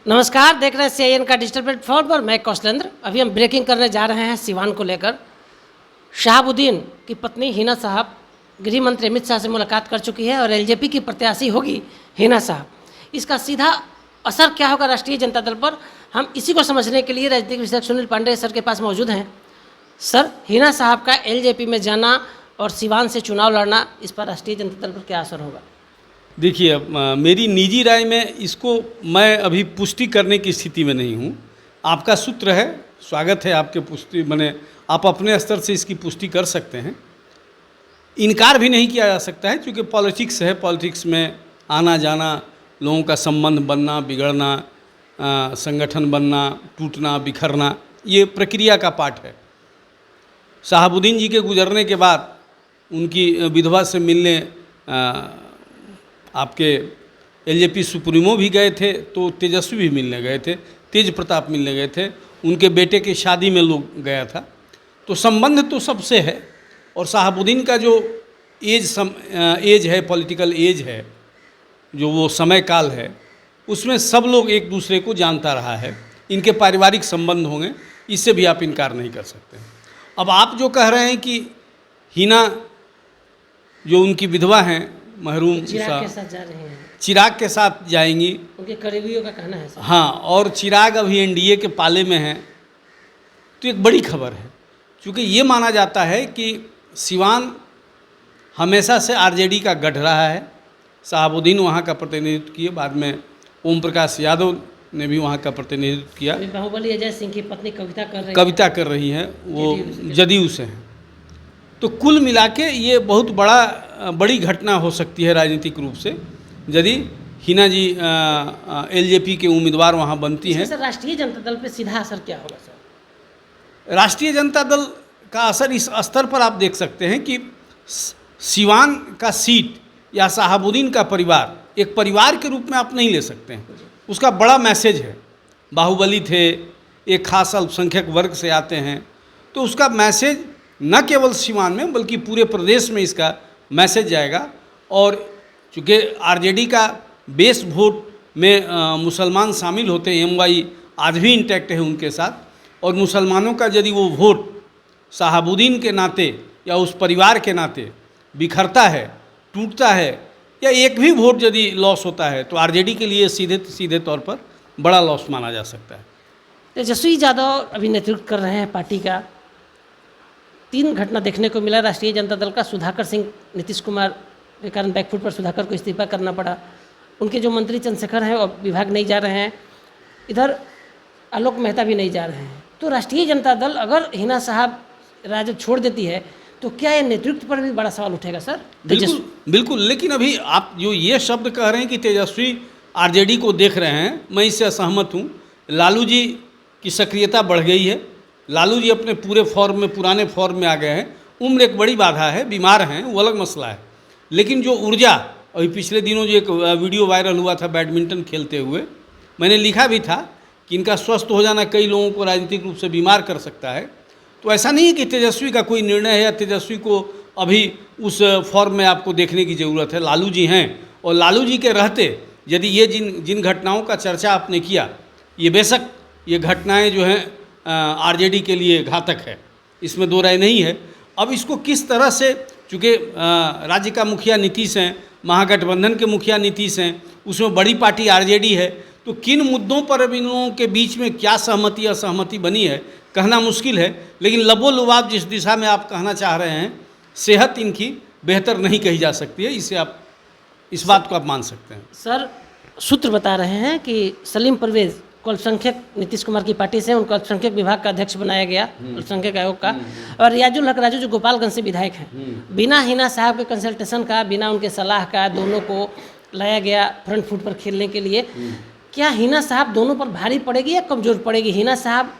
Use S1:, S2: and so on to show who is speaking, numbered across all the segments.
S1: नमस्कार, देख रहे हैं CIN का डिजिटल प्लेटफॉर्म पर। मैं कौशलेंद्र। अभी हम ब्रेकिंग करने जा रहे हैं सिवान को लेकर। शहाबुद्दीन की पत्नी हिना साहब गृह मंत्री अमित शाह से मुलाकात कर चुकी है और LJP की प्रत्याशी होगी हिना साहब। इसका सीधा असर क्या होगा राष्ट्रीय जनता दल पर, हम इसी को समझने के लिए राजनीतिक विश्लेषक सुनील पांडे सर के पास मौजूद हैं। सर, हिना साहब का LJP में जाना और सिवान से चुनाव लड़ना, इस पर राष्ट्रीय जनता दल पर क्या असर होगा?
S2: देखिए, मेरी निजी राय में इसको मैं अभी पुष्टि करने की स्थिति में नहीं हूँ। आपका सूत्र है, स्वागत है आपके पुष्टि, मैंने आप अपने स्तर से इसकी पुष्टि कर सकते हैं। इनकार भी नहीं किया जा सकता है क्योंकि पॉलिटिक्स है, पॉलिटिक्स में आना जाना, लोगों का संबंध बनना बिगड़ना, संगठन बनना टूटना बिखरना, ये प्रक्रिया का पार्ट है। शहाबुद्दीन जी के गुजरने के बाद उनकी विधवा से मिलने आपके LJP सुप्रीमो भी गए थे, तो तेजस्वी भी मिलने गए थे, तेज प्रताप मिलने गए थे, उनके बेटे की शादी में लोग गया था। तो संबंध तो सबसे है। और शहाबुद्दीन का जो एज है, पॉलिटिकल एज है, जो वो समय काल है, उसमें सब लोग एक दूसरे को जानता रहा है। इनके पारिवारिक संबंध होंगे, इससे भी आप इनकार नहीं कर सकते। अब आप जो कह रहे हैं कि हिना जो उनकी विधवा हैं महरूम
S1: चिराग के साथ जा रहे हैं,
S2: चिराग के साथ जाएंगी,
S1: उनके करीबियों का कहना है सर।
S2: हाँ, और चिराग अभी NDA के पाले में हैं, तो एक बड़ी खबर है। क्योंकि ये माना जाता है कि सिवान हमेशा से RJD का गढ़ रहा है। शहाबुद्दीन वहाँ का प्रतिनिधित्व किए, बाद में ओम प्रकाश यादव ने भी वहाँ का प्रतिनिधित्व किया।
S1: बाहुबली अजय सिंह की पत्नी
S2: कविता कर रही हैं, वो जदयू से हैं। तो कुल मिला के ये बहुत बड़ी घटना हो सकती है राजनीतिक रूप से, यदि हिना जी LJP के उम्मीदवार वहाँ बनती हैं।
S1: सर, राष्ट्रीय जनता दल पे सीधा असर क्या होगा सर?
S2: राष्ट्रीय जनता दल का असर इस स्तर पर आप देख सकते हैं कि सिवान का सीट या शहाबुद्दीन का परिवार एक परिवार के रूप में आप नहीं ले सकते हैं। उसका बड़ा मैसेज है। बाहुबली थे, एक खास अल्पसंख्यक वर्ग से आते हैं, तो उसका मैसेज न केवल सिवान में बल्कि पूरे प्रदेश में इसका मैसेज जाएगा। और चूँकि RJD का बेस वोट में मुसलमान शामिल होते हैं, MY आज भी इंटैक्ट है उनके साथ, और मुसलमानों का यदि वो वोट शहाबुद्दीन के नाते या उस परिवार के नाते बिखरता है, टूटता है, या एक भी वोट यदि लॉस होता है, तो RJD के लिए सीधे तौर पर बड़ा लॉस माना जा सकता है।
S1: तेजस्वी यादव अभी नेतृत्व कर रहे हैं पार्टी का। 3 घटना देखने को मिला राष्ट्रीय जनता दल का। सुधाकर सिंह, नीतीश कुमार के कारण बैकफुट पर सुधाकर को इस्तीफा करना पड़ा। उनके जो मंत्री चंद्रशेखर हैं और विभाग नहीं जा रहे हैं, इधर आलोक मेहता भी नहीं जा रहे हैं। तो राष्ट्रीय जनता दल अगर हिना साहब राजद छोड़ देती है तो क्या ये नेतृत्व पर भी बड़ा सवाल उठेगा सर?
S2: बिल्कुल। लेकिन अभी आप जो ये शब्द कह रहे हैं कि तेजस्वी RJD को देख रहे हैं, मैं इससे असहमत हूँ। लालू जी की सक्रियता बढ़ गई है। लालू जी अपने पूरे फॉर्म में, पुराने फॉर्म में आ गए हैं। उम्र एक बड़ी बाधा है, बीमार हैं, वो अलग मसला है। लेकिन जो ऊर्जा, अभी पिछले दिनों जो एक वीडियो वायरल हुआ था बैडमिंटन खेलते हुए, मैंने लिखा भी था कि इनका स्वस्थ हो जाना कई लोगों को राजनीतिक रूप से बीमार कर सकता है। तो ऐसा नहीं है कि तेजस्वी का कोई निर्णय है या तेजस्वी को अभी उस फॉर्म में आपको देखने की ज़रूरत है। लालू जी हैं, और लालू जी के रहते यदि ये जिन घटनाओं का चर्चा आपने किया, ये बेशक ये घटनाएँ जो हैं RJD के लिए घातक है, इसमें दो राय नहीं है। अब इसको किस तरह से, चूँकि राज्य का मुखिया नीतीश हैं, महागठबंधन के मुखिया नीतीश हैं, उसमें बड़ी पार्टी RJD है, तो किन मुद्दों पर अब इन लोगों के बीच में क्या सहमति असहमति बनी है कहना मुश्किल है। लेकिन लबोलुबाब जिस दिशा में आप कहना चाह रहे हैं, सेहत इनकी बेहतर नहीं कही जा सकती है। इसे आप, इस बात को आप मान सकते हैं।
S1: सर, सूत्र बता रहे हैं कि सलीम परवेज को अल्पसंख्यक नीतीश कुमार की पार्टी से उनको अल्पसंख्यक विभाग का अध्यक्ष बनाया गया, अल्पसंख्यक आयोग का। और रियाजुल हक राजू जो गोपालगंज से विधायक हैं, बिना हिना साहब के कंसल्टेशन का, बिना उनके सलाह का दोनों को लाया गया फ्रंट फुट पर खेलने के लिए। क्या हिना साहब दोनों पर भारी पड़ेगी या कमजोर पड़ेगी? हिना साहब,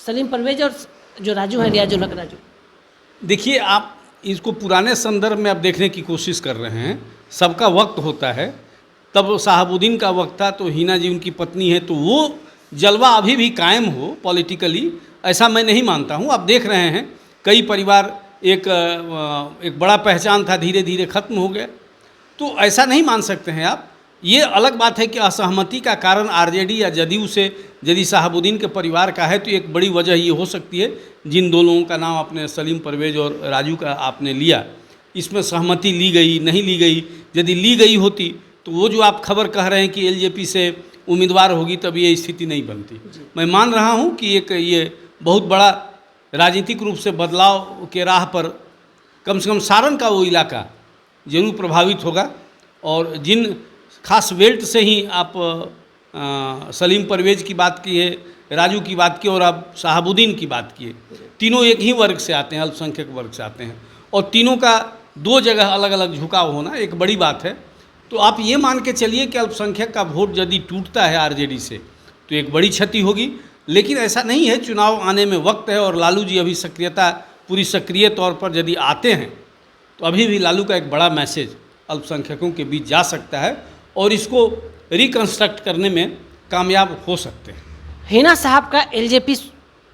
S1: सलीम परवेज और जो राजू है रियाजुल हक राजू।
S2: देखिए, आप इसको पुराने संदर्भ में आप देखने की कोशिश कर रहे हैं। सबका वक्त होता है। तब शहाबुद्दीन का वक्त था, तो हिना जी उनकी पत्नी है, तो वो जलवा अभी भी कायम हो पॉलिटिकली, ऐसा मैं नहीं मानता हूँ। आप देख रहे हैं कई परिवार, एक बड़ा पहचान था, धीरे धीरे ख़त्म हो गया। तो ऐसा नहीं मान सकते हैं आप। ये अलग बात है कि असहमति का कारण आरजेडी या जदयू से यदि शहाबुद्दीन के परिवार का है तो एक बड़ी वजह ये हो सकती है, जिन दो लोगों का नाम आपने सलीम परवेज और राजू का आपने लिया, इसमें सहमति ली गई नहीं ली गई। यदि ली गई होती तो वो जो आप खबर कह रहे हैं कि एलजेपी से उम्मीदवार होगी, तब ये स्थिति नहीं बनती। मैं मान रहा हूँ कि एक ये बहुत बड़ा राजनीतिक रूप से बदलाव के राह पर कम से कम सारण का वो इलाका जरूर प्रभावित होगा। और जिन खास बेल्ट से ही आप सलीम परवेज की बात की है, राजू की बात की और आप शहाबुद्दीन की बात की है, तीनों एक ही वर्ग से आते हैं, अल्पसंख्यक वर्ग से आते हैं, और तीनों का दो जगह अलग अलग झुकाव होना एक बड़ी बात है। तो आप ये मान के चलिए कि अल्पसंख्यक का वोट यदि टूटता है आरजेडी से तो एक बड़ी क्षति होगी। लेकिन ऐसा नहीं है, चुनाव आने में वक्त है और लालू जी अभी पूरी सक्रिय तौर पर यदि आते हैं तो अभी भी लालू का एक बड़ा मैसेज अल्पसंख्यकों के बीच जा सकता है और इसको रिकंस्ट्रक्ट करने में कामयाब हो सकते हैं।
S1: हिना साहब का एलजेपी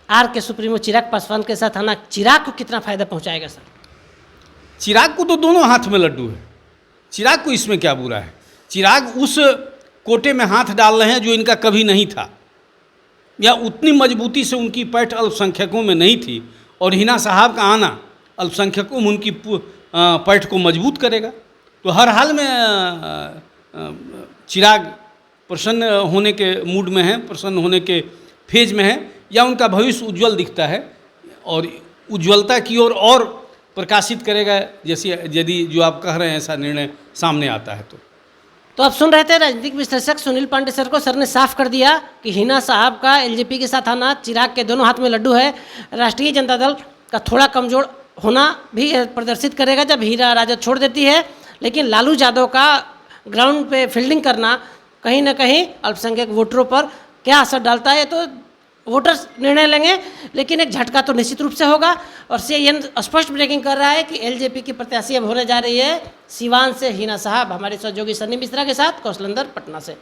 S1: आर के सुप्रीमो चिराग पासवान के साथ आना चिराग को कितना फायदा पहुंचाएगा सर?
S2: चिराग को तो दोनों हाथ में लड्डू है, चिराग को इसमें क्या बुरा है? चिराग उस कोटे में हाथ डाल रहे हैं जो इनका कभी नहीं था, या उतनी मजबूती से उनकी पैठ अल्पसंख्यकों में नहीं थी, और हिना साहब का आना अल्पसंख्यकों में उनकी पैठ को मजबूत करेगा। तो हर हाल में चिराग प्रसन्न होने के मूड में हैं, प्रसन्न होने के फेज में हैं, या उनका भविष्य उज्जवल दिखता है और उज्ज्वलता की ओर और प्रकाशित करेगा, जैसे यदि जो आप कह रहे हैं ऐसा निर्णय सामने आता है।
S1: तो आप सुन रहे थे राजनीतिक विश्लेषक सुनील पांडे सर को। सर ने साफ कर दिया कि हिना साहब का एलजेपी के साथ आना चिराग के दोनों हाथ में लड्डू है। राष्ट्रीय जनता दल का थोड़ा कमजोर होना भी प्रदर्शित करेगा जब हीरा राजद छोड़ देती है, लेकिन लालू यादव का ग्राउंड पे फील्डिंग करना कहीं ना कहीं अल्पसंख्यक वोटरों पर क्या असर डालता है तो वोटर्स निर्णय लेंगे, लेकिन एक झटका तो निश्चित रूप से होगा। और सीएन स्पष्ट ब्रेकिंग कर रहा है कि एलजेपी की प्रत्याशी अब होने जा रही है सिवान से हिना साहब। हमारे सहयोगी सन्नी मिश्रा के साथ कौशलेंद्र, पटना से।